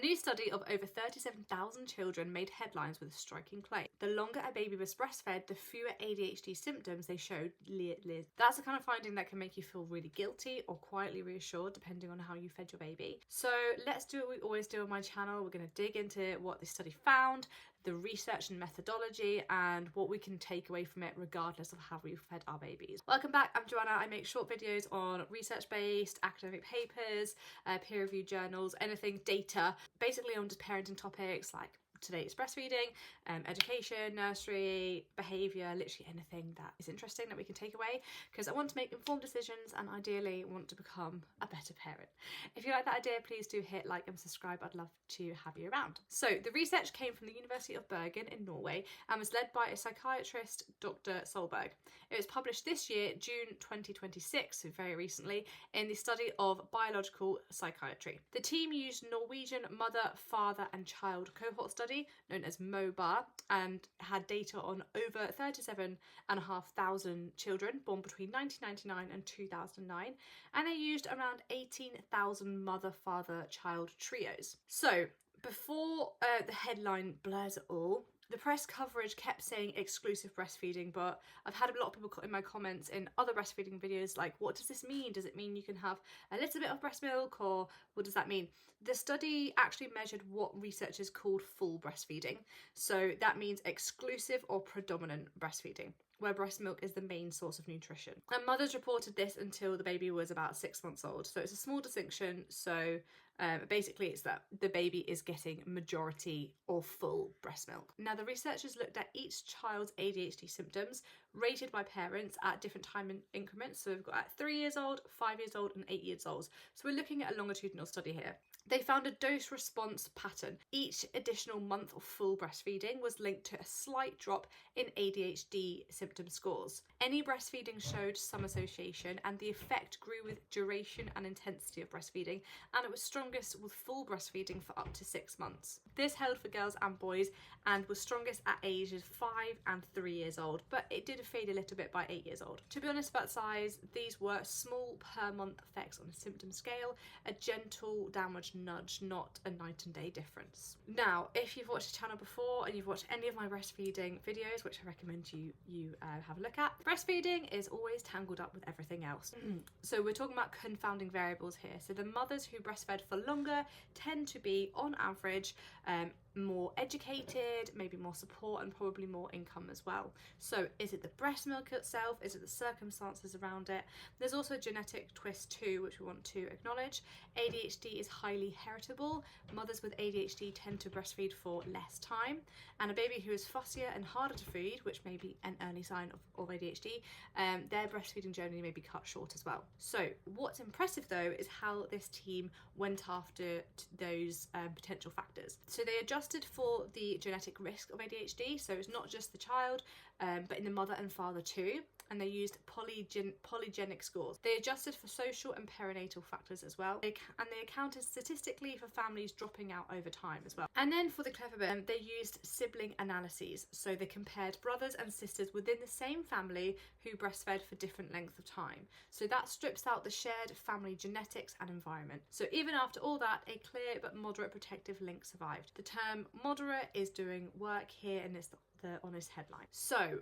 new study of over 37,000 children made headlines with a striking claim. The longer a baby was breastfed, the fewer ADHD symptoms they showed. That's the kind of finding that can make you feel really guilty or quietly reassured, depending on how you fed your baby. So let's do what we always do on my channel. We're going to dig into what this study found, the research and methodology, and what we can take away from it regardless of how we fed our babies. Welcome back, I'm Joanna. I make short videos on research-based academic papers, peer-reviewed journals, anything data, basically on just parenting topics like today it's breastfeeding, education, nursery, behaviour, literally anything that is interesting that we can take away, because I want to make informed decisions and ideally want to become a better parent. If you like that idea, please do hit like and subscribe. I'd love to have you around. So the research came from the University of Bergen in Norway and was led by a psychiatrist, Dr. Solberg. It was published this year, June 2026, so very recently, in the study of biological psychiatry. The team used Norwegian mother, father and child cohort study known as MoBa and had data on over 37,500 children born between 1999 and 2009, and they used around 18,000 mother, father, child trios. So before the headline blurs it all, the press coverage kept saying exclusive breastfeeding, but I've had a lot of people in my comments in other breastfeeding videos like, what does this mean? Does it mean you can have a little bit of breast milk, or what does that mean? The study actually measured what researchers called full breastfeeding. So that means exclusive or predominant breastfeeding, where breast milk is the main source of nutrition. And mothers reported this until the baby was about 6 months old. So it's a small distinction. So basically it's that the baby is getting majority or full breast milk. Now the researchers looked at each child's ADHD symptoms rated by parents at different time increments. So we've got at 3 years old, 5 years old and 8 years old. So we're looking at a longitudinal study here. They found a dose response pattern. Each additional month of full breastfeeding was linked to a slight drop in ADHD symptom scores. Any breastfeeding showed some association, and the effect grew with duration and intensity of breastfeeding, and it was strongest with full breastfeeding for up to 6 months. This held for girls and boys and was strongest at ages 5 and 3 years old, but it did fade a little bit by 8 years old. To be honest about size, these were small per month effects on a symptom scale, a gentle downward nudge, not a night and day difference. Now, if you've watched the channel before and you've watched any of my breastfeeding videos, which I recommend you have a look at, breastfeeding is always tangled up with everything else. So we're talking about confounding variables here. So the mothers who breastfed for longer tend to be, on average, more educated, maybe more support, and probably more income as well. So is it the breast milk itself? Is it the circumstances around it? There's also a genetic twist too, which we want to acknowledge. ADHD is highly heritable. Mothers with ADHD tend to breastfeed for less time, and a baby who is fussier and harder to feed, which may be an early sign of ADHD, their breastfeeding journey may be cut short as well. So what's impressive though is how this team went after those potential factors. So they adjusted for the genetic risk of ADHD, so it's not just the child, but in the mother and father too, and they used polygenic scores. They adjusted for social and perinatal factors as well, and they accounted statistically for families dropping out over time as well. And then for the clever bit, they used sibling analyses, so they compared brothers and sisters within the same family who breastfed for different lengths of time. So that strips out the shared family genetics and environment. So even after all that, a clear but moderate protective link survived. The term moderate is doing work here, and it's the honest headline. So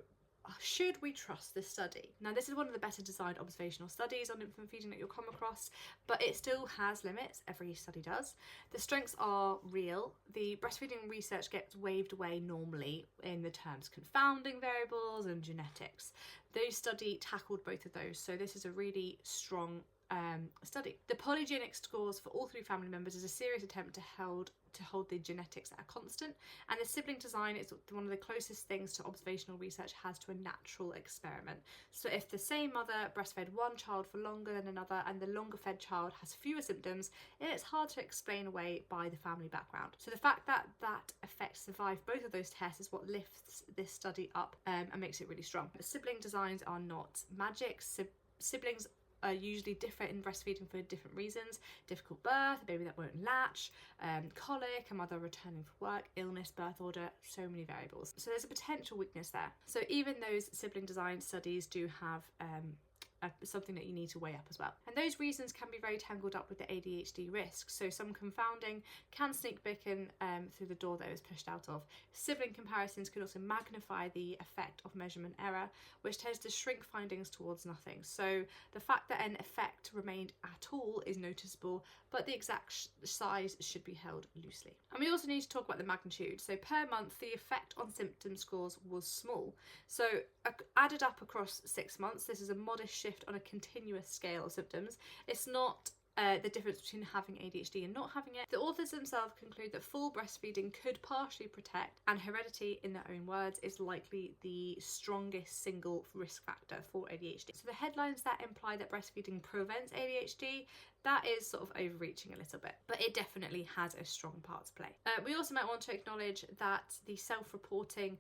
should we trust this study? Now this is one of the better designed observational studies on infant feeding that you'll come across, but it still has limits. Every study does. The strengths are real. The breastfeeding research gets waved away normally in the terms confounding variables and genetics. Those study tackled both of those, so this is a really strong study. The polygenic scores for all 3 family members is a serious attempt to hold the genetics at a constant, and the sibling design is one of the closest things to observational research has to a natural experiment. So if the same mother breastfed one child for longer than another and the longer fed child has fewer symptoms, it's hard to explain away by the family background. So the fact that that effect survived both of those tests is what lifts this study up and makes it really strong. The sibling designs are not magic. Siblings are usually different in breastfeeding for different reasons. Difficult birth, a baby that won't latch, colic, a mother returning from work, illness, birth order, so many variables. So there's a potential weakness there. So even those sibling design studies do have something that you need to weigh up as well. And those reasons can be very tangled up with the ADHD risks. So some confounding can sneak back in through the door that it was pushed out of. Sibling comparisons can also magnify the effect of measurement error, which tends to shrink findings towards nothing. So the fact that an effect remained at all is noticeable, but the exact size should be held loosely. And we also need to talk about the magnitude. So per month, the effect on symptom scores was small. So added up across 6 months, this is a modest shift on a continuous scale of symptoms. It's not the difference between having ADHD and not having it. The authors themselves conclude that full breastfeeding could partially protect, and heredity, in their own words, is likely the strongest single risk factor for ADHD. So the headlines that imply that breastfeeding prevents ADHD, that is sort of overreaching a little bit, but it definitely has a strong part to play. We also might want to acknowledge that the self-reporting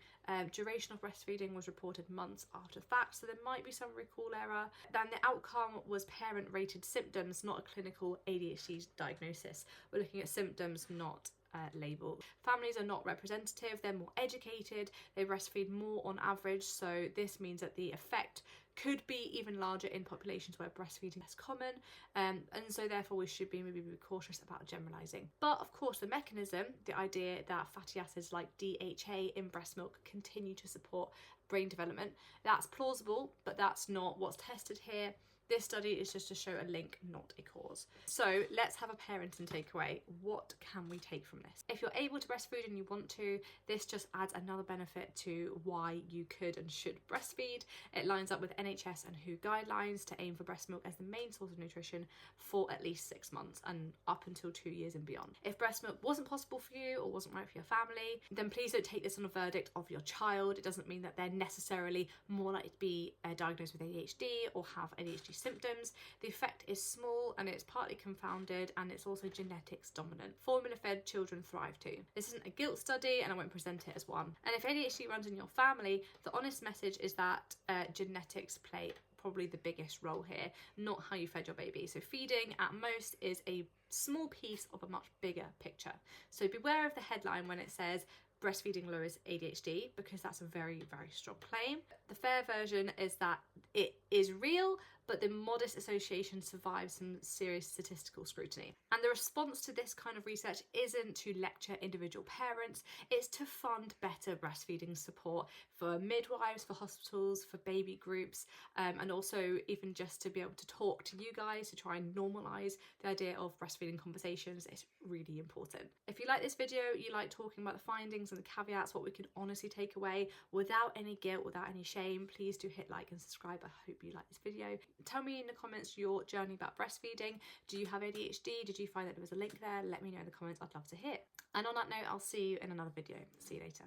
duration of breastfeeding was reported months after the fact, so there might be some recall error. Then the outcome was parent-rated symptoms, not a clinical ADHD diagnosis. We're looking at symptoms, not label. Families are not representative, they're more educated, they breastfeed more on average, so this means that the effect could be even larger in populations where breastfeeding is less common, and so therefore we should be maybe cautious about generalising. But of course the mechanism, the idea that fatty acids like DHA in breast milk continue to support brain development, that's plausible, but that's not what's tested here. This study is just to show a link, not a cause. So let's have a parenting takeaway. What can we take from this? If you're able to breastfeed and you want to, this just adds another benefit to why you could and should breastfeed. It lines up with NHS and WHO guidelines to aim for breast milk as the main source of nutrition for at least 6 months and up until 2 years and beyond. If breast milk wasn't possible for you or wasn't right for your family, then please don't take this on a verdict of your child. It doesn't mean that they're necessarily more likely to be diagnosed with ADHD or have ADHD symptoms. The effect is small and it's partly confounded, and it's also genetics dominant. Formula-fed children thrive too. This isn't a guilt study and I won't present it as one. And if ADHD runs in your family, the honest message is that genetics play probably the biggest role here, not how you fed your baby. So feeding at most is a small piece of a much bigger picture. So beware of the headline when it says breastfeeding lowers ADHD, because that's a very, very strong claim. The fair version is that it is real, but the modest association survives some serious statistical scrutiny. And the response to this kind of research isn't to lecture individual parents, it's to fund better breastfeeding support for midwives, for hospitals, for baby groups, and also even just to be able to talk to you guys to try and normalise the idea of breastfeeding conversations. It's really important. If you like this video, you like talking about the findings and the caveats, what we can honestly take away without any guilt, without any shame, please do hit like and subscribe. I hope you like this video. Tell me in the comments your journey about breastfeeding. Do you have ADHD? Did you find that there was a link there? Let me know in the comments. I'd love to hear. And on that note, I'll see you in another video. See you later.